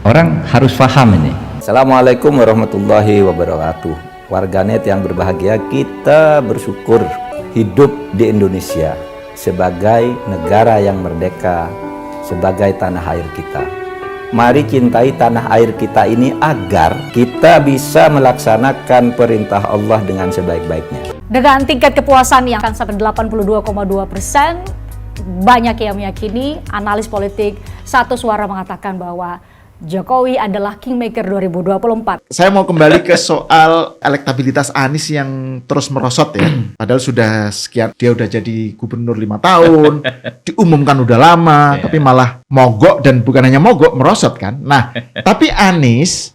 Orang harus paham ini. Assalamualaikum warahmatullahi wabarakatuh. Warganet yang berbahagia, kita bersyukur hidup di Indonesia sebagai negara yang merdeka, sebagai tanah air kita. Mari cintai tanah air kita ini agar kita bisa melaksanakan perintah Allah dengan sebaik-baiknya. Dengan tingkat kepuasan yang akan sampai 82,2%, banyak yang meyakini, analis politik satu suara mengatakan bahwa Jokowi adalah Kingmaker 2024. Saya mau kembali ke soal elektabilitas Anies yang terus merosot ya. Padahal sudah sekian, dia udah jadi gubernur 5 tahun, diumumkan udah lama, tapi malah mogok, dan bukan hanya mogok, merosot kan. Nah, tapi Anies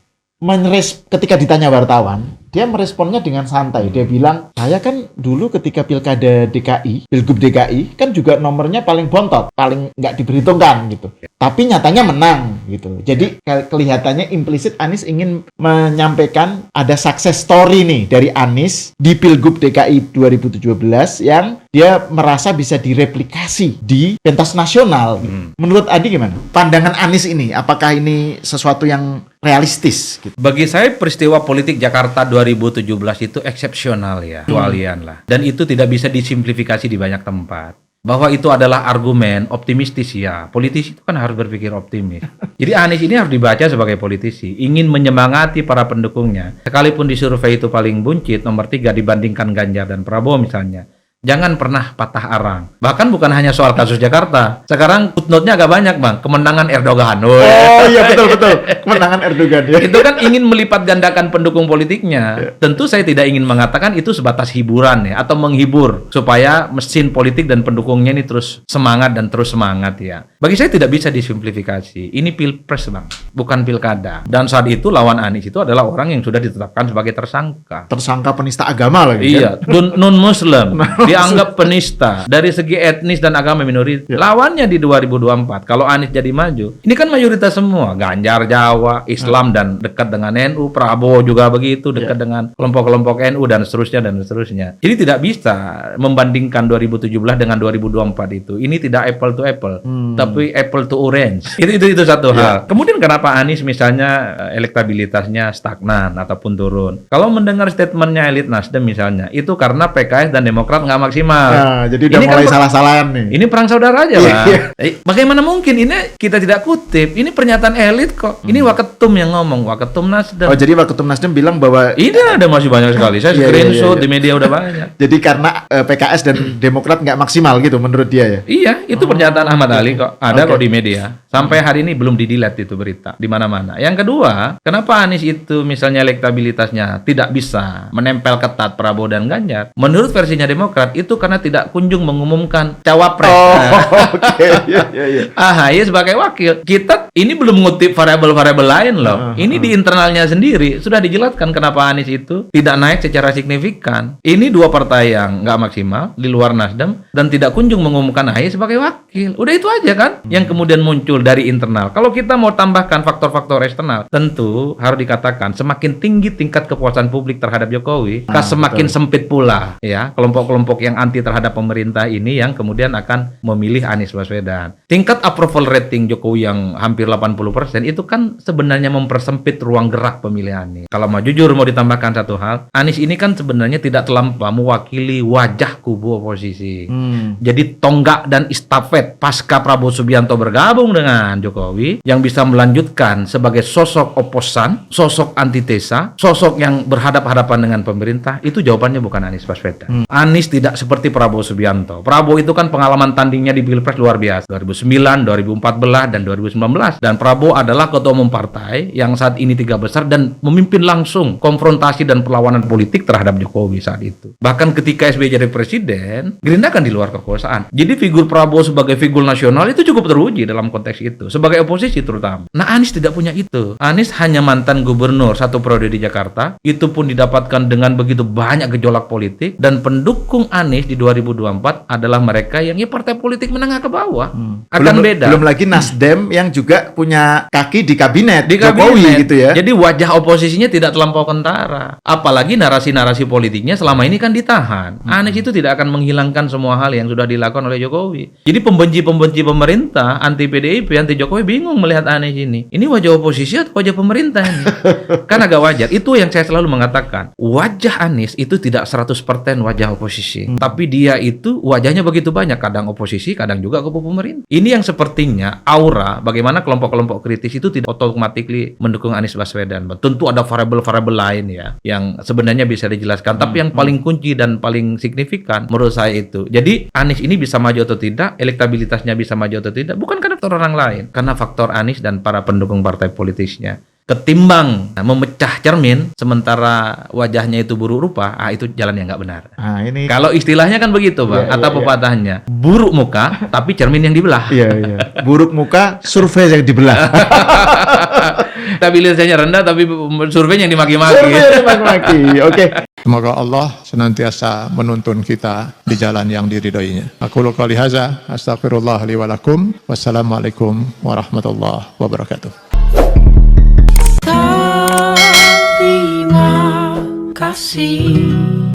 ketika ditanya wartawan, dia meresponnya dengan santai. Dia bilang, saya kan dulu ketika pilkada DKI, pilgub DKI, kan juga nomornya paling bontot, paling nggak diperhitungkan gitu. Tapi nyatanya menang gitu. Jadi kelihatannya implisit Anies ingin menyampaikan ada success story nih dari Anies di pilgub DKI 2017 yang dia merasa bisa direplikasi di pentas nasional. Menurut Adi gimana? Pandangan Anies ini, apakah ini sesuatu yang realistis gitu? Bagi saya peristiwa politik Jakarta 2017 itu eksepsional ya, kecualian lah. Dan itu tidak bisa disimplifikasi di banyak tempat. Bahwa itu adalah argumen optimistis ya. Politisi itu kan harus berpikir optimis. Jadi Anies ini harus dibaca sebagai politisi, ingin menyemangati para pendukungnya. Sekalipun di survei itu paling buncit, nomor 3 dibandingkan Ganjar dan Prabowo misalnya. Jangan pernah patah arang. Bahkan bukan hanya soal kasus Jakarta. Sekarang footnote-nya agak banyak, Bang. Kemenangan Erdogan. Oh iya, betul-betul. Kemenangan Erdogan. Ya. Itu kan ingin melipat gandakan pendukung politiknya. Tentu saya tidak ingin mengatakan itu sebatas hiburan ya, atau menghibur supaya mesin politik dan pendukungnya ini terus semangat dan terus semangat ya. Bagi saya tidak bisa disimplifikasi. Ini pilpres, Bang, bukan pilkada. Dan saat itu lawan Anies itu adalah orang yang sudah ditetapkan sebagai tersangka. Tersangka penista agama lagi. Iya, non-Muslim. Dianggap penista dari segi etnis dan agama minoritas. Lawannya di 2024 kalau Anies jadi maju, ini kan mayoritas semua, Ganjar Jawa, Islam dan dekat dengan NU, Prabowo juga begitu, dekat dengan kelompok-kelompok NU dan seterusnya dan seterusnya. Jadi tidak bisa membandingkan 2017 dengan 2024 itu. Ini tidak apple to apple, tapi apple to orange. Itu satu hal. Kemudian kenapa Anies misalnya elektabilitasnya stagnan ataupun turun? Kalau mendengar statementnya elit Nasdem misalnya, itu karena PKS dan Demokrat nggak maksimal. Nah, jadi udah ini mulai kan salah-salahan nih. Ini perang saudara aja, Bang. Bagaimana mungkin? Ini kita tidak kutip. Ini pernyataan elit kok. Ini Waketum yang ngomong, Waketum Nasdem. Oh, jadi Waketum Nasdem bilang bahwa ini ada masih banyak sekali. Saya screenshot di media udah banyak. Jadi karena PKS dan Demokrat nggak maksimal gitu menurut dia ya? Iya, itu pernyataan Ahmad Ali kok. Ada kok di media. Sampai hari ini belum di-delete itu berita di mana-mana. Yang kedua, kenapa Anies itu misalnya elektabilitasnya tidak bisa menempel ketat Prabowo dan Ganjar? Menurut versinya Demokrat itu karena tidak kunjung mengumumkan cawapres. Oke. Iya. AHY sebagai wakil. Kita ini belum mengutip variabel-variabel lain loh. Ini di internalnya sendiri sudah dijelaskan kenapa Anies itu tidak naik secara signifikan. Ini dua partai yang nggak maksimal di luar Nasdem dan tidak kunjung mengumumkan AHY sebagai wakil. Udah itu aja kan yang kemudian muncul dari internal. Kalau kita mau tambahkan faktor-faktor eksternal, tentu harus dikatakan semakin tinggi tingkat kepuasan publik terhadap Jokowi, semakin sempit pula ya kelompok-kelompok yang anti terhadap pemerintah ini yang kemudian akan memilih Anies Baswedan. Tingkat approval rating Jokowi yang hampir 80% itu kan sebenarnya mempersempit ruang gerak pemilih Anies. Kalau mau jujur mau ditambahkan satu hal, Anies ini kan sebenarnya tidak terlampau mewakili wajah kubu oposisi. Jadi tonggak dan estafet pasca Prabowo Subianto bergabung dengan Jokowi yang bisa melanjutkan sebagai sosok oposan, sosok antitesa, sosok yang berhadap-hadapan dengan pemerintah, itu jawabannya bukan Anies Baswedan. Anies tidak seperti Prabowo Subianto. Prabowo itu kan pengalaman tandingnya di Pilpres luar biasa. 2009, 2014, dan 2019. Dan Prabowo adalah ketua umum partai yang saat ini 3 besar dan memimpin langsung konfrontasi dan perlawanan politik terhadap Jokowi saat itu. Bahkan ketika SBY jadi presiden, Gerindra kan di luar kekuasaan. Jadi figur Prabowo sebagai figur nasional itu cukup teruji dalam konteks itu. Sebagai oposisi terutama. Nah, Anies tidak punya itu. Anies hanya mantan gubernur 1 periode di Jakarta. Itu pun didapatkan dengan begitu banyak gejolak politik dan pendukung Anies di 2024 adalah mereka yang partai politik menengah ke bawah. Akan belum, beda. Belum lagi Nasdem yang juga punya kaki di kabinet, Di Jokowi kabinet. gitu ya. Jadi wajah oposisinya tidak terlampau kentara. Apalagi narasi-narasi politiknya selama ini kan ditahan. Anies itu tidak akan menghilangkan semua hal yang sudah dilakukan oleh Jokowi. Jadi pembenci-pembenci pemerintah, anti PDIP, anti Jokowi bingung melihat Anies ini. Ini wajah oposisi atau wajah pemerintah ini? Kan agak wajar. Itu yang saya selalu mengatakan. Wajah Anies itu tidak 100% wajah oposisi. Tapi dia itu wajahnya begitu banyak. Kadang oposisi, kadang juga kubu pemerintah. Ini yang sepertinya aura bagaimana kelompok-kelompok kritis itu tidak otomatis mendukung Anies Baswedan. Tentu ada variabel-variabel lain ya yang sebenarnya bisa dijelaskan. Tapi yang paling kunci dan paling signifikan menurut saya itu. Jadi Anies ini bisa maju atau tidak, elektabilitasnya bisa maju atau tidak, bukan karena faktor orang lain, karena faktor Anies dan para pendukung partai politisnya. Ketimbang memecah cermin sementara wajahnya itu buruk rupa, itu jalan yang nggak benar. Nah, ini Kalau istilahnya kan begitu, Bang, atau pepatahnya. Buruk muka tapi cermin yang dibelah. iya. Buruk muka, survei yang dibelah. Stabilitasnya rendah tapi survei yang dimaki-maki. Survei yang dimaki-maki. Oke. Semoga Allah senantiasa menuntun kita di jalan yang diridhoinya. Aku qouli hadza, astaghfirullah li wa lakum. Wassalamualaikum warahmatullahi wabarakatuh. Terima kasih.